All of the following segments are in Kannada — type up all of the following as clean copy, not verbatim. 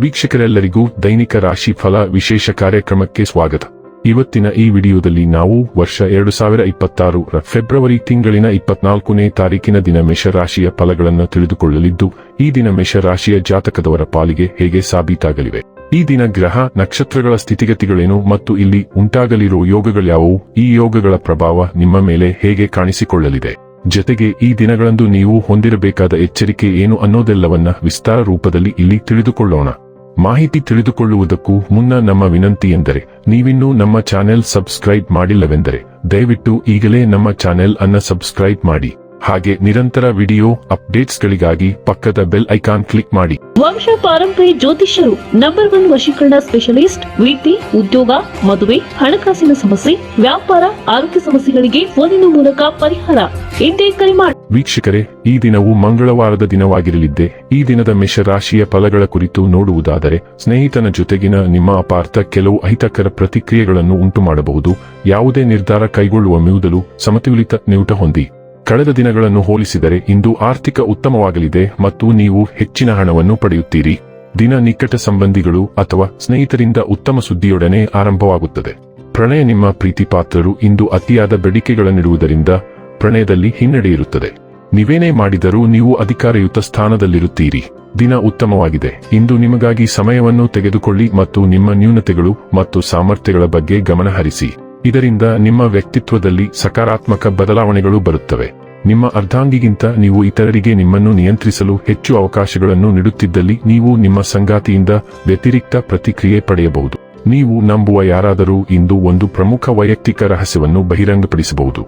ವೀಕ್ಷಕರೆಲ್ಲರಿಗೂ ದೈನಿಕ ರಾಶಿ ಫಲ ವಿಶೇಷ ಕಾರ್ಯಕ್ರಮಕ್ಕೆ ಸ್ವಾಗತ. ಇವತ್ತಿನ ಈ ವಿಡಿಯೋದಲ್ಲಿ ನಾವು ವರ್ಷ 2026 ರ ಫೆಬ್ರವರಿ ತಿಂಗಳಿನ 24ನೇ ತಾರೀಕಿನ ದಿನ ಮೇಷರಾಶಿಯ ಫಲಗಳನ್ನು ತಿಳಿದುಕೊಳ್ಳಲಿದ್ದು, ಈ ದಿನ ಮೇಷರಾಶಿಯ ಜಾತಕದವರ ಪಾಲಿಗೆ ಹೇಗೆ ಸಾಬೀತಾಗಲಿವೆ, ಈ ದಿನ ಗ್ರಹ ನಕ್ಷತ್ರಗಳ ಸ್ಥಿತಿಗತಿಗಳೇನು ಮತ್ತು ಇಲ್ಲಿ ಉಂಟಾಗಲಿರುವ ಯೋಗಗಳ್ಯಾವುವು, ಈ ಯೋಗಗಳ ಪ್ರಭಾವ ನಿಮ್ಮ ಮೇಲೆ ಹೇಗೆ ಕಾಣಿಸಿಕೊಳ್ಳಲಿದೆ, ಜೊತೆಗೆ ಈ ದಿನಗಳಂದು ನೀವು ಹೊಂದಿರಬೇಕಾದ ಎಚ್ಚರಿಕೆ ಏನು ಅನ್ನೋದೆಲ್ಲವನ್ನ ವಿಸ್ತಾರ ರೂಪದಲ್ಲಿ ಇಲ್ಲಿ ತಿಳಿದುಕೊಳ್ಳೋಣ. ಮಾಹಿತಿ ತಿಳಿದುಕೊಳ್ಳುವುದಕ್ಕೂ ಮುನ್ನ ನಮ್ಮ ವಿನಂತಿ ಎಂದರೆ, ನೀವಿನ್ನೂ ನಮ್ಮ ಚಾನೆಲ್ ಸಬ್ಸ್ಕ್ರೈಬ್ ಮಾಡಿಲ್ಲವೆಂದರೆ ದಯವಿಟ್ಟು ಈಗಲೇ ನಮ್ಮ ಚಾನೆಲ್ ಅನ್ನು ಸಬ್ಸ್ಕ್ರೈಬ್ ಮಾಡಿ. ಹಾಗೆ ನಿರಂತರ ವಿಡಿಯೋ ಅಪ್ಡೇಟ್ಸ್ಗಳಿಗಾಗಿ ಪಕ್ಕದ ಬೆಲ್ ಐಕಾನ್ ಕ್ಲಿಕ್ ಮಾಡಿ. ವಂಶ ಪಾರಂಪರ್ಯ ಜ್ಯೋತಿಷ್ಯರು ನಂಬರ್ 1 ವಶೀಕರಣ ಸ್ಪೆಷಲಿಸ್ಟ್. ವೃತ್ತಿ, ಉದ್ಯೋಗ, ಮದುವೆ, ಹಣಕಾಸಿನ ಸಮಸ್ಯೆ, ವ್ಯಾಪಾರ, ಆರೋಗ್ಯ ಸಮಸ್ಯೆಗಳಿಗೆ ಫೋನಿನ ಮೂಲಕ ಪರಿಹಾರ. ಇಂದೇ ಕರೆ ಮಾಡಿ. ವೀಕ್ಷಕರೇ, ಈ ದಿನವು ಮಂಗಳವಾರದ ದಿನವಾಗಿರಲಿದ್ದೆ. ಈ ದಿನದ ಮೇಷರಾಶಿಯ ಫಲಗಳ ಕುರಿತು ನೋಡುವುದಾದರೆ, ಸ್ನೇಹಿತನ ಜೊತೆಗಿನ ನಿಮ್ಮ ಅಪಾರ್ಥ ಕೆಲವು ಅಹಿತಕರ ಪ್ರತಿಕ್ರಿಯೆಗಳನ್ನು ಉಂಟು ಮಾಡಬಹುದು. ಯಾವುದೇ ನಿರ್ಧಾರ ಕೈಗೊಳ್ಳುವ ಮೊದಲು ಸಮತೋಲಿತ ನಿಲುವು ಹೊಂದಿ. ಕಳೆದ ದಿನಗಳನ್ನು ಹೋಲಿಸಿದರೆ ಇಂದು ಆರ್ಥಿಕ ಉತ್ತಮವಾಗಲಿದೆ ಮತ್ತು ನೀವು ಹೆಚ್ಚಿನ ಹಣವನ್ನು ಪಡೆಯುತ್ತೀರಿ. ದಿನ ನಿಕಟ ಸಂಬಂಧಿಗಳು ಅಥವಾ ಸ್ನೇಹಿತರಿಂದ ಉತ್ತಮ ಸುದ್ದಿಯೊಡನೆ ಆರಂಭವಾಗುತ್ತದೆ. ಪ್ರಣಯ, ನಿಮ್ಮ ಪ್ರೀತಿಪಾತ್ರರು ಇಂದು ಅತಿಯಾದ ಬೇಡಿಕೆಗಳನ್ನಿಡುವುದರಿಂದ ಪ್ರಣಯದಲ್ಲಿ ಹಿನ್ನಡೆಯಿರುತ್ತದೆ. ನೀವೇನೇ ಮಾಡಿದರೂ ನೀವು ಅಧಿಕಾರಯುತ ಸ್ಥಾನದಲ್ಲಿರುತ್ತೀರಿ. ದಿನ ಉತ್ತಮವಾಗಿದೆ. ಇಂದು ನಿಮಗಾಗಿ ಸಮಯವನ್ನು ತೆಗೆದುಕೊಳ್ಳಿ ಮತ್ತು ನಿಮ್ಮ ನ್ಯೂನತೆಗಳು ಮತ್ತು ಸಾಮರ್ಥ್ಯಗಳ ಬಗ್ಗೆ ಗಮನ ಹರಿಸಿ. ಇದರಿಂದ ನಿಮ್ಮ ವ್ಯಕ್ತಿತ್ವದಲ್ಲಿ ಸಕಾರಾತ್ಮಕ ಬದಲಾವಣೆಗಳು ಬರುತ್ತವೆ. ನಿಮ್ಮ ಅರ್ಧಾಂಗಿಗಿಂತ ನೀವು ಇತರರಿಗೆ ನಿಮ್ಮನ್ನು ನಿಯಂತ್ರಿಸಲು ಹೆಚ್ಚು ಅವಕಾಶಗಳನ್ನು ನೀಡುತ್ತಿದ್ದಲ್ಲಿ ನೀವು ನಿಮ್ಮ ಸಂಗಾತಿಯಿಂದ ವ್ಯತಿರಿಕ್ತ ಪ್ರತಿಕ್ರಿಯೆ ಪಡೆಯಬಹುದು. ನೀವು ನಂಬುವ ಯಾರಾದರೂ ಇಂದು ಒಂದು ಪ್ರಮುಖ ವೈಯಕ್ತಿಕ ರಹಸ್ಯವನ್ನು ಬಹಿರಂಗಪಡಿಸಬಹುದು.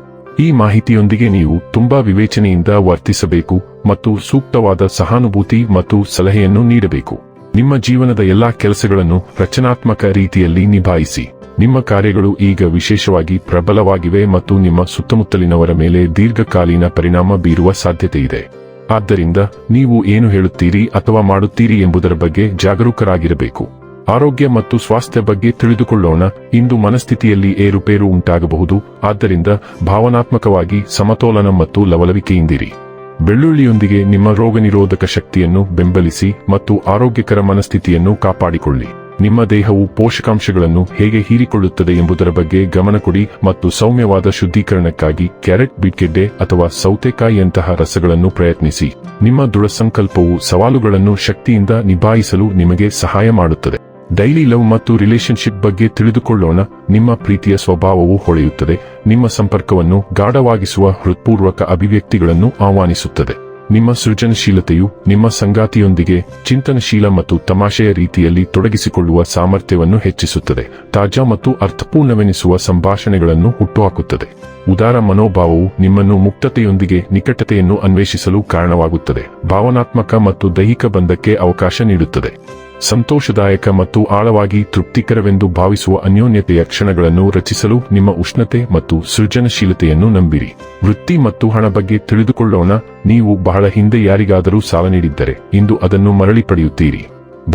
ಈ ಮಾಹಿತಿಯೊಂದಿಗೆ ನೀವು ತುಂಬಾ ವಿವೇಚನೆಯಿಂದ ವರ್ತಿಸಬೇಕು ಮತ್ತು ಸೂಕ್ತವಾದ ಸಹಾನುಭೂತಿ ಮತ್ತು ಸಲಹೆಯನ್ನು ನೀಡಬೇಕು. ನಿಮ್ಮ ಜೀವನದ ಎಲ್ಲಾ ಕೆಲಸಗಳನ್ನು ರಚನಾತ್ಮಕ ರೀತಿಯಲ್ಲಿ ನಿಭಾಯಿಸಿ. ನಿಮ್ಮ ಕಾರ್ಯಗಳು ಈಗ ವಿಶೇಷವಾಗಿ ಪ್ರಬಲವಾಗಿವೆ ಮತ್ತು ನಿಮ್ಮ ಸುತ್ತಮುತ್ತಲಿನವರ ಮೇಲೆ ದೀರ್ಘಕಾಲೀನ ಪರಿಣಾಮ ಬೀರುವ ಸಾಧ್ಯತೆಯಿದೆ. ಆದ್ದರಿಂದ ನೀವು ಏನು ಹೇಳುತ್ತೀರಿ ಅಥವಾ ಮಾಡುತ್ತೀರಿ ಎಂಬುದರ ಬಗ್ಗೆ ಜಾಗರೂಕರಾಗಿರಬೇಕು. ಆರೋಗ್ಯ ಮತ್ತು ಸ್ವಾಸ್ಥ್ಯ ಬಗ್ಗೆ ತಿಳಿದುಕೊಳ್ಳೋಣ. ಇಂದು ಮನಸ್ಥಿತಿಯಲ್ಲಿ ಏರುಪೇರು ಉಂಟಾಗಬಹುದು, ಆದ್ದರಿಂದ ಭಾವನಾತ್ಮಕವಾಗಿ ಸಮತೋಲನ ಮತ್ತು ಲವಲವಿಕೆಯಿಂದಿರಿ. ಬೆಳ್ಳುಳ್ಳಿಯೊಂದಿಗೆ ನಿಮ್ಮ ರೋಗನಿರೋಧಕ ಶಕ್ತಿಯನ್ನು ಬೆಂಬಲಿಸಿ ಮತ್ತು ಆರೋಗ್ಯಕರ ಮನಸ್ಥಿತಿಯನ್ನು ಕಾಪಾಡಿಕೊಳ್ಳಿ. ನಿಮ್ಮ ದೇಹವು ಪೋಷಕಾಂಶಗಳನ್ನು ಹೇಗೆ ಹೀರಿಕೊಳ್ಳುತ್ತದೆ ಎಂಬುದರ ಬಗ್ಗೆ ಗಮನ ಕೊಡಿ ಮತ್ತು ಸೌಮ್ಯವಾದ ಶುದ್ಧೀಕರಣಕ್ಕಾಗಿ ಕ್ಯಾರೆಟ್, ಬೀಟ್ಗೆಡ್ಡೆ ಅಥವಾ ಸೌತೆಕಾಯಿಯಂತಹ ರಸಗಳನ್ನು ಪ್ರಯತ್ನಿಸಿ. ನಿಮ್ಮ ದೃಢ ಸಂಕಲ್ಪವು ಸವಾಲುಗಳನ್ನು ಶಕ್ತಿಯಿಂದ ನಿಭಾಯಿಸಲು ನಿಮಗೆ ಸಹಾಯ ಮಾಡುತ್ತದೆ. ಡೈಲಿ ಲವ್ ಮತ್ತು ರಿಲೇಶನ್ಶಿಪ್ ಬಗ್ಗೆ ತಿಳಿದುಕೊಳ್ಳೋಣ. ನಿಮ್ಮ ಪ್ರೀತಿಯ ಸ್ವಭಾವವು ಹೊಳೆಯುತ್ತದೆ. ನಿಮ್ಮ ಸಂಪರ್ಕವನ್ನು ಗಾಢವಾಗಿಸುವ ಹೃತ್ಪೂರ್ವಕ ಅಭಿವ್ಯಕ್ತಿಗಳನ್ನು ಆಹ್ವಾನಿಸುತ್ತದೆ. ನಿಮ್ಮ ಸೃಜನಶೀಲತೆಯು ನಿಮ್ಮ ಸಂಗಾತಿಯೊಂದಿಗೆ ಚಿಂತನಶೀಲ ಮತ್ತು ತಮಾಷೆಯ ರೀತಿಯಲ್ಲಿ ತೊಡಗಿಸಿಕೊಳ್ಳುವ ಸಾಮರ್ಥ್ಯವನ್ನು ಹೆಚ್ಚಿಸುತ್ತದೆ. ತಾಜಾ ಮತ್ತು ಅರ್ಥಪೂರ್ಣವೆನಿಸುವ ಸಂಭಾಷಣೆಗಳನ್ನು ಹುಟ್ಟುಹಾಕುತ್ತದೆ. ಉದಾರ ಮನೋಭಾವವು ನಿಮ್ಮನ್ನು ಮುಕ್ತತೆಯೊಂದಿಗೆ ನಿಕಟತೆಯನ್ನು ಅನ್ವೇಷಿಸಲು ಕಾರಣವಾಗುತ್ತದೆ. ಭಾವನಾತ್ಮಕ ಮತ್ತು ದೈಹಿಕ ಬಂಧಕ್ಕೆ ಅವಕಾಶ ನೀಡುತ್ತದೆ. ಸಂತೋಷದಾಯಕ ಮತ್ತು ಆಳವಾಗಿ ತೃಪ್ತಿಕರವೆಂದು ಭಾವಿಸುವ ಅನ್ಯೋನ್ಯತೆಯ ಕ್ಷಣಗಳನ್ನು ರಚಿಸಲು ನಿಮ್ಮ ಉಷ್ಣತೆ ಮತ್ತು ಸೃಜನಶೀಲತೆಯನ್ನು ನಂಬಿರಿ. ವೃತ್ತಿ ಮತ್ತು ಹಣ ಬಗ್ಗೆ ತಿಳಿದುಕೊಳ್ಳೋಣ. ನೀವು ಬಹಳ ಹಿಂದೆ ಯಾರಿಗಾದರೂ ಸಾಲ ನೀಡಿದ್ದರೆ ಇಂದು ಅದನ್ನು ಮರಳಿ ಪಡೆಯುತ್ತೀರಿ.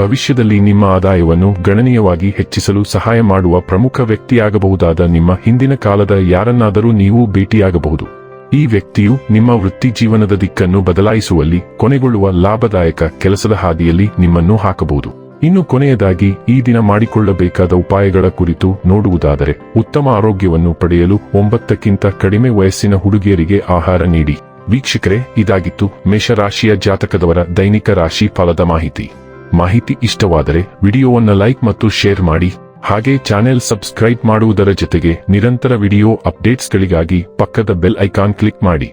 ಭವಿಷ್ಯದಲ್ಲಿ ನಿಮ್ಮ ಆದಾಯವನ್ನು ಗಣನೀಯವಾಗಿ ಹೆಚ್ಚಿಸಲು ಸಹಾಯ ಮಾಡುವ ಪ್ರಮುಖ ವ್ಯಕ್ತಿಯಾಗಬಹುದಾದ ನಿಮ್ಮ ಹಿಂದಿನ ಕಾಲದ ಯಾರನ್ನಾದರೂ ನೀವು ಭೇಟಿಯಾಗಬಹುದು. ಈ ವ್ಯಕ್ತಿಯು ನಿಮ್ಮ ವೃತ್ತಿ ಜೀವನದ ದಿಕ್ಕನ್ನು ಬದಲಾಯಿಸುವಲ್ಲಿ ಕೊನೆಗೊಳ್ಳುವ ಲಾಭದಾಯಕ ಕೆಲಸದ ಹಾದಿಯಲ್ಲಿ ನಿಮ್ಮನ್ನು ಹಾಕಬಹುದು. ಇನ್ನು ಕೊನೆಯದಾಗಿ ಈ ದಿನ ಮಾಡಿಕೊಳ್ಳಬೇಕಾದ ಉಪಾಯಗಳ ಕುರಿತು ನೋಡುವುದಾದರೆ, ಉತ್ತಮ ಆರೋಗ್ಯವನ್ನು ಪಡೆಯಲು 9ಕ್ಕಿಂತ ಕಡಿಮೆ ವಯಸ್ಸಿನ ಹುಡುಗಿಯರಿಗೆ ಆಹಾರ ನೀಡಿ. ವೀಕ್ಷಕರೇ, ಇದಾಗಿತ್ತು ಮೇಷರಾಶಿಯ ಜಾತಕದವರ ದೈನಿಕ ರಾಶಿ ಫಲದ ಮಾಹಿತಿ ಇಷ್ಟವಾದರೆ ವಿಡಿಯೋವನ್ನು ಲೈಕ್ ಮತ್ತು ಶೇರ್ ಮಾಡಿ. ಹಾಗೆ ಚಾನೆಲ್ ಸಬ್ಸ್ಕ್ರೈಬ್ ಮಾಡುವುದರ ಜೊತೆಗೆ ನಿರಂತರ ವಿಡಿಯೋ ಅಪ್ಡೇಟ್ಸ್ಗಳಿಗಾಗಿ ಪಕ್ಕದ ಬೆಲ್ ಐಕಾನ್ ಕ್ಲಿಕ್ ಮಾಡಿ.